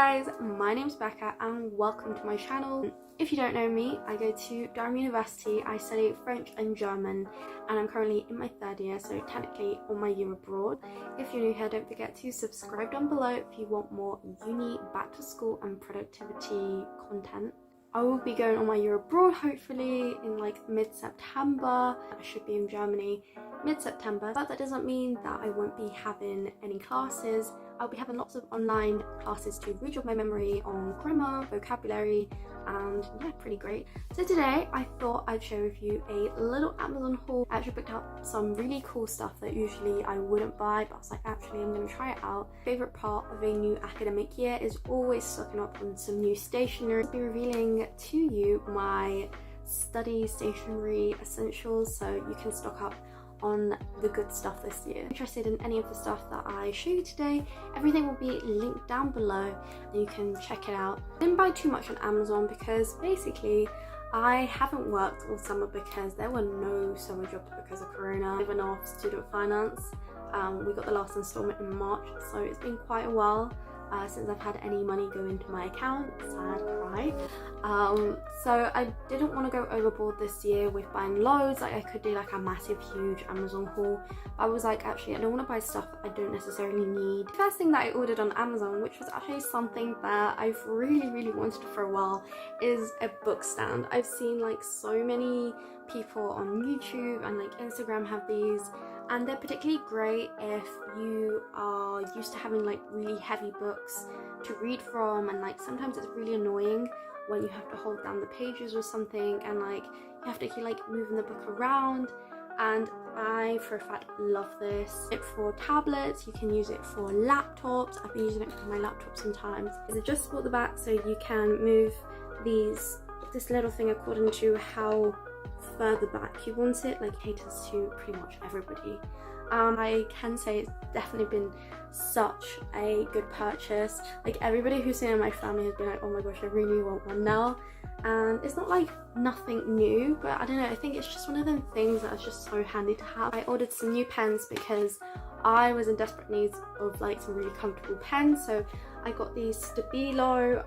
guys, my name's Becca and welcome to my channel. If you don't know me, I go to Durham University. I study French and German and I'm currently in my third year, so technically on my year abroad. If you're new here, don't forget to subscribe down below if you want more uni, back to school and productivity content. I will be going on my year abroad hopefully in like mid-September. I should be in Germany mid-September, but that doesn't mean that I won't be having any classes. I'll be having lots of online classes to rejog my memory on grammar, vocabulary, and yeah, pretty great. So today I thought I'd share with you a little Amazon haul. I actually picked up some really cool stuff that usually I wouldn't buy, but I was like, actually I'm going to try it out. Favorite part of a new academic year is always stocking up on some new stationery. I'll be revealing to you my study stationery essentials so you can stock up on the good stuff this year. If you're interested in any of the stuff that I show you today, everything will be linked down below and you can check it out. I didn't buy too much on Amazon because basically I haven't worked all summer because there were no summer jobs because of Corona. Living off student finance. We got the last installment in March, so it's been quite a while since I've had any money go into my account. Sad cry. So I didn't want to go overboard this year with buying loads. Like I could do like a massive huge Amazon haul, but I was like, actually I don't want to buy stuff I don't necessarily need. The first thing that I ordered on Amazon, which was actually something that I've really wanted for a while, is a book stand. I've seen like so many people on YouTube and like Instagram have these, and they're particularly great if you are used to having like really heavy books to read from, and like sometimes it's really annoying when you have to hold down the pages or something and like you have to keep like moving the book around. And I for a fact love this. It's for tablets, you can use it for laptops. I've been using it for my laptop sometimes. It's adjustable at the back so you can move this little thing according to how further back you want it, like caters to pretty much everybody. I can say it's definitely been such a good purchase. Like everybody who's seen it in my family has been like, oh my gosh, I really want one now. And it's not like nothing new, but I don't know, I think it's just one of them things that is just so handy to have. I ordered some new pens because I was in desperate need of like some really comfortable pens, so I got these Stabilo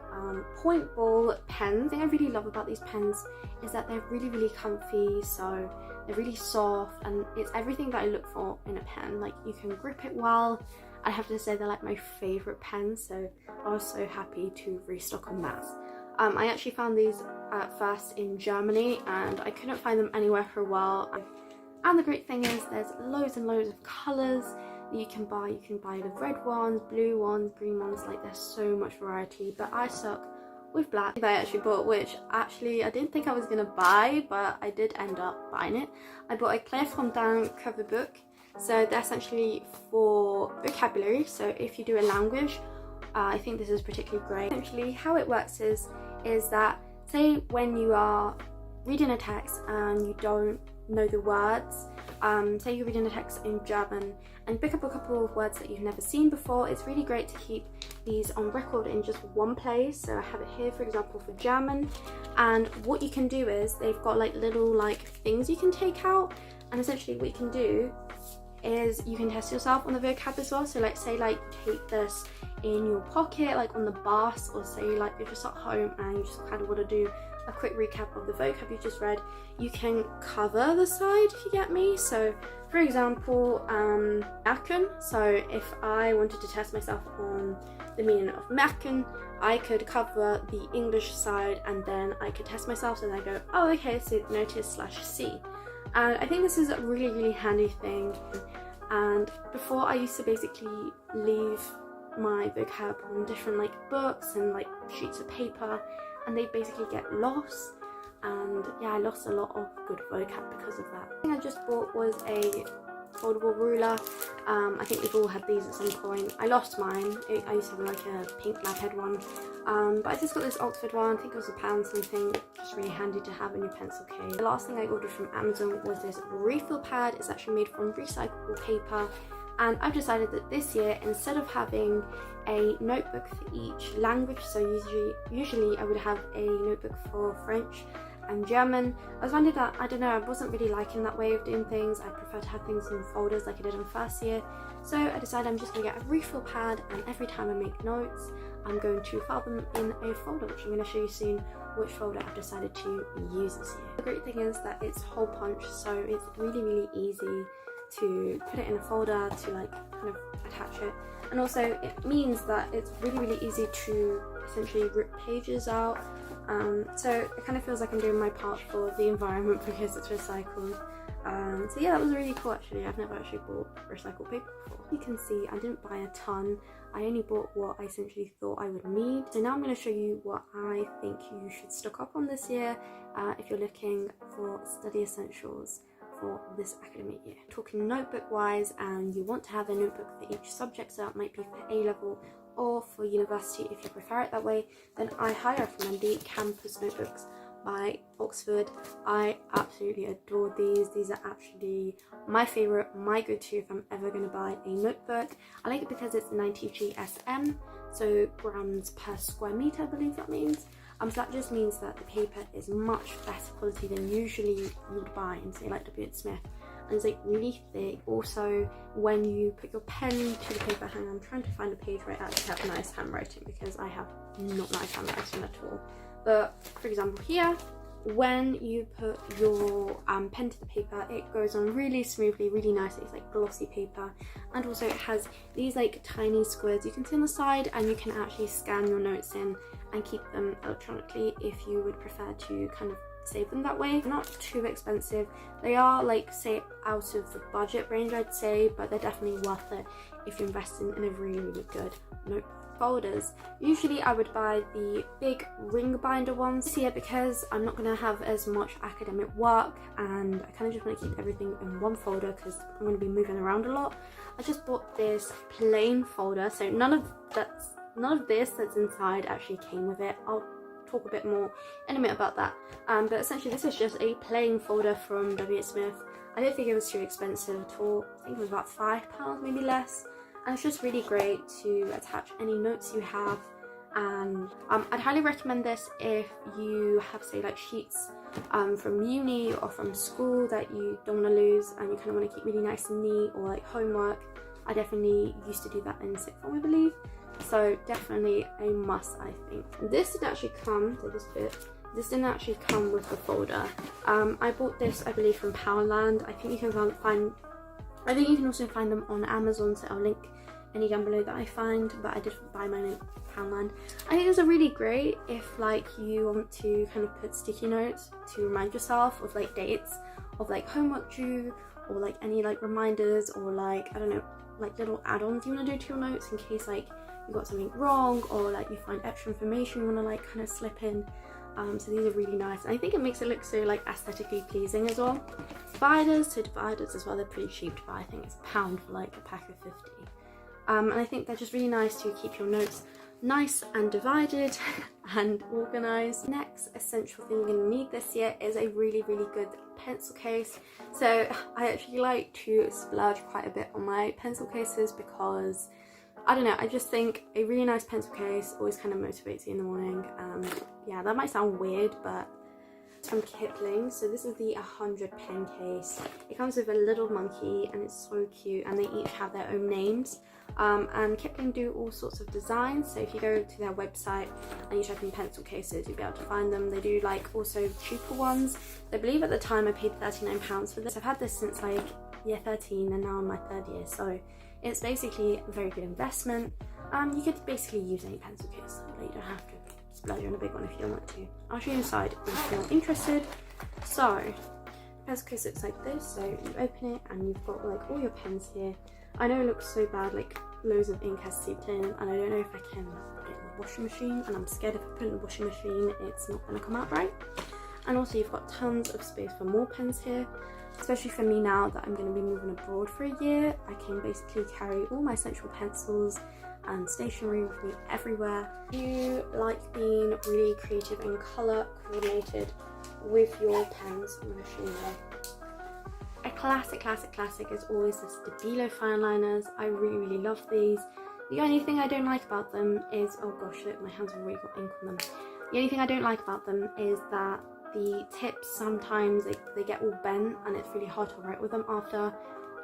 point ball pens. The thing I really love about these pens is that they're really comfy, so they're really soft and it's everything that I look for in a pen. Like you can grip it well. I have to say they're like my favourite pens, so I was so happy to restock on that. I actually found these at first in Germany and I couldn't find them anywhere for a while. And the great thing is there's loads and loads of colours that you can buy. You can buy the red ones, blue ones, green ones, like there's so much variety, but I stuck with black that I actually bought, which actually I didn't think I was going to buy, but I did end up buying it. I bought a Claire Fontaine cover book, so they're essentially for vocabulary, so if you do a language, I think this is particularly great. Essentially how it works is that say when you are reading a text and you don't know the words, say you're reading a text in German and pick up a couple of words that you've never seen before, it's really great to keep these on record in just one place. So I have it here for example for German, and what you can do is they've got like little like things you can take out, and essentially what you can do is you can test yourself on the vocab as well. So like say like take this in your pocket like on the bus, or say like you're just at home and you just kind of want to do a quick recap of the vocab you just read, you can cover the side, if you get me. So for example, merken, so if I wanted to test myself on the meaning of merken, I could cover the English side and then I could test myself, and I go, oh okay, so notice/see. And I think this is a really handy thing. And before I used to basically leave my vocab on different like books and like sheets of paper, and they basically get lost, and yeah, I lost a lot of good vocab because of that. The thing I just bought was a foldable ruler. I think we've all had these at some point. I lost mine. I used to have like a pink blackhead one, but I just got this Oxford one. I think it was £1 something. Just really handy to have in your pencil case. The last thing I ordered from Amazon was this refill pad. It's actually made from recyclable paper, and I've decided that this year, instead of having a notebook for each language, so usually I would have a notebook for French and German, I was finding that, I don't know, I wasn't really liking that way of doing things. I prefer to have things in folders like I did in first year. So I decided I'm just going to get a refill pad, and every time I make notes, I'm going to file them in a folder, which I'm going to show you soon which folder I've decided to use this year. The great thing is that it's hole punch, so it's really easy to put it in a folder to like kind of attach it, and also it means that it's really easy to essentially rip pages out. So it kind of feels like I'm doing my part for the environment because it's recycled. So yeah, that was really cool actually. I've never actually bought recycled paper before. You can see I didn't buy a ton. I only bought what I essentially thought I would need. So now I'm going to show you what I think you should stock up on this year if you're looking for study essentials for this academic year. Talking notebook wise, and you want to have a notebook for each subject, so that might be for A-level or for university if you prefer it that way, then I highly recommend the campus notebooks by Oxford. I absolutely adore these. These are actually my favourite, my go-to if I'm ever going to buy a notebook. I like it because it's 90 GSM, so grams per square metre I believe that means. So that just means that the paper is much better quality than usually you would buy in say like W. Smith, and it's like really thick. Also, when you put your pen to the paper, hang on, I'm trying to find a page where I actually have nice handwriting because I have not nice handwriting at all. But for example here, when you put your pen to the paper, it goes on really smoothly, really nicely. It's like glossy paper, and also it has these like tiny squids you can see on the side, and you can actually scan your notes in and keep them electronically if you would prefer to kind of save them that way. They're not too expensive. They are like say out of the budget range I'd say, but they're definitely worth it if you're investing in a really good notebook. Folders. Usually I would buy the big ring binder ones here because I'm not going to have as much academic work, and I kind of just want to keep everything in one folder because I'm going to be moving around a lot. I just bought this plain folder, so none of this that's inside actually came with it. I'll talk a bit more in a minute about that, but essentially this is just a plain folder from W. Smith. I don't think it was too expensive at all. I think it was about £5, maybe less. And it's just really great to attach any notes you have, and I'd highly recommend this if you have say like sheets from uni or from school that you don't want to lose and you kind of want to keep really nice and neat, or like homework. I definitely used to do that in sixth form I believe, so definitely a must I think. This didn't actually come, so this didn't actually come with the folder. I bought this I believe from Powerland. I think you can also find them on Amazon, so I'll link any down below that I find, but I did buy mine in Poundland. I think those are really great if like you want to kind of put sticky notes to remind yourself of like dates of like homework due, or like any like reminders, or like I don't know, like little add-ons you want to do to your notes in case like you got something wrong, or like you find extra information you want to like kind of slip in. So these are really nice, and I think it makes it look so like aesthetically pleasing as well. Dividers as well, they're pretty cheap to buy. I think it's £1 for like a pack of 50. And I think they're just really nice to keep your notes nice and divided and organised. Next essential thing you're going to need this year is a really good pencil case. So I actually like to splurge quite a bit on my pencil cases because I don't know, I just think a really nice pencil case always kind of motivates you in the morning. Yeah, that might sound weird, but it's from Kipling. So this is the 100 pen case. It comes with a little monkey and it's so cute, and they each have their own names. And Kipling do all sorts of designs, so if you go to their website and you type in pencil cases, you'll be able to find them. They do like also cheaper ones. I believe at the time I paid £39 for this. I've had this since like year 13 and now in my 3rd year, so it's basically a very good investment. You could basically use any pencil case, like, you don't have to splurge on a big one if you don't want to. I'll show you inside if you're interested. So pencil case looks like this, so you open it and you've got like all your pens here. I know it looks so bad, like loads of ink has seeped in, and I don't know if I can put it in the washing machine, and I'm scared if I put it in the washing machine it's not going to come out right. And also you've got tons of space for more pens here, especially for me now that I'm going to be moving abroad for a year. I can basically carry all my essential pencils and stationery with me everywhere. If you like being really creative and colour coordinated with your pens, I'm going to show you there. A classic is always the Stabilo Fineliners. I really love these. The only thing I don't like about them is, oh gosh, look, my hands have already got ink on them. The only thing I don't like about them is that the tips sometimes they get all bent and it's really hard to write with them after,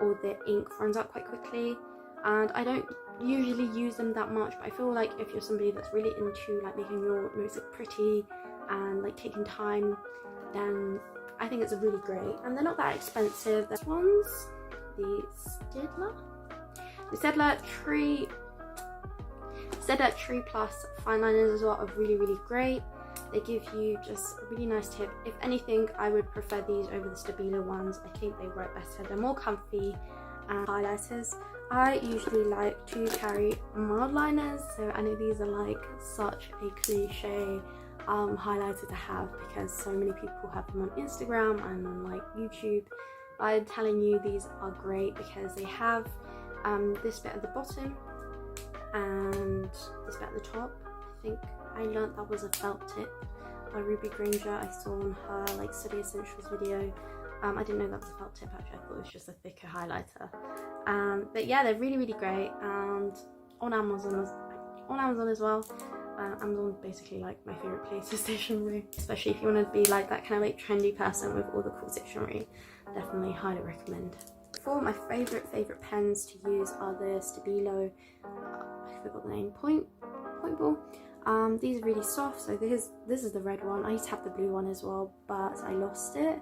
or the ink runs out quite quickly. And I don't usually use them that much, but I feel like if you're somebody that's really into like making your notes look pretty and like taking time, then I think it's really great. And they're not that expensive. This one's the Staedtler Tree Plus Fineliners as well are really great. They give you just a really nice tip. If anything, I would prefer these over the Stabilo ones. I think they work better. They're more comfy. And highlighters, I usually like to carry mild liners, so I know these are like such a cliche highlighter to have because so many people have them on Instagram and on like YouTube. I'm telling you, these are great because they have this bit at the bottom and this bit at the top. I think I learnt that was a felt tip by Ruby Granger. I saw on her like Study Essentials video. I didn't know that was a felt tip actually. I thought it was just a thicker highlighter. But yeah, they're really great, and on Amazon as well. Amazon's basically like my favourite place for stationery, especially if you want to be like that kind of like trendy person with all the cool stationery. Definitely highly recommend. For my favourite pens to use are the Stabilo, I forgot the name, point ball. These are really soft, so this is the red one. I used to have the blue one as well, but I lost it.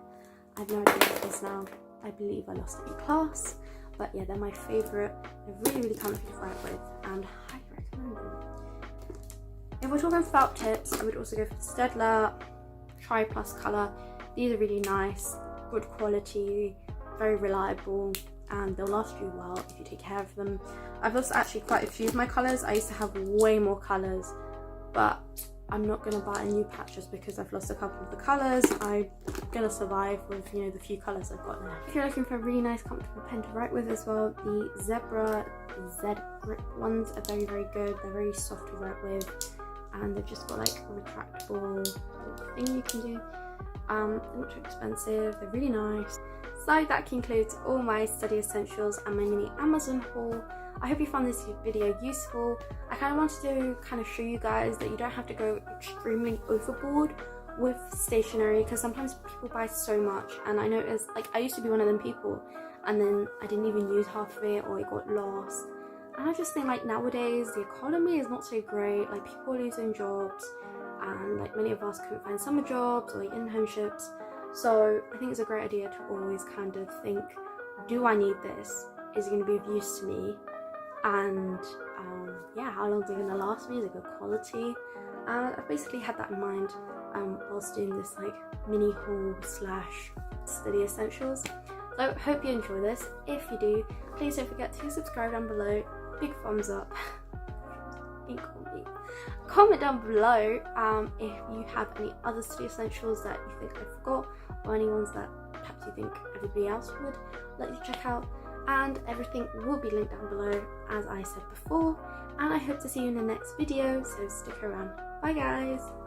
I have no idea what it is now. I believe I lost it in class. But yeah, they're my favourite. They're really comfy to write with and highly recommend them. If we're talking felt tips, I would also go for the Staedtler Tri Plus colour. These are really nice, good quality, very reliable, and they'll last you well if you take care of them. I've lost actually quite a few of my colours. I used to have way more colours, but I'm not going to buy a new patch just because I've lost a couple of the colours. I'm going to survive with, you know, the few colours I've got left. If you're looking for a really nice comfortable pen to write with as well, the Zebra Z Grip ones are very good. They're very soft to write with, and they've just got like a retractable thing you can do. They're not too expensive, they're really nice. So that concludes all my study essentials and my mini Amazon haul. I hope you found this video useful. I kind of wanted to kind of show you guys that you don't have to go extremely overboard with stationery, because sometimes people buy so much, and I noticed, like, I used to be one of them people, and then I didn't even use half of it, or it got lost. And I just think, like, nowadays the economy is not so great. Like, people are losing jobs, and like many of us couldn't find summer jobs or like internships. So I think it's a great idea to always kind of think, do I need this? Is it going to be of use to me? And yeah, how long is it going to last me? Is it good quality? I've basically had that in mind whilst doing this like mini haul slash study essentials. So hope you enjoy this. If you do, please don't forget to subscribe down below. Big thumbs up. Comment down below if you have any other study essentials that you think I forgot, or any ones that perhaps you think everybody else would like to check out. And everything will be linked down below, as I said before, and I hope to see you in the next video, so stick around. Bye guys!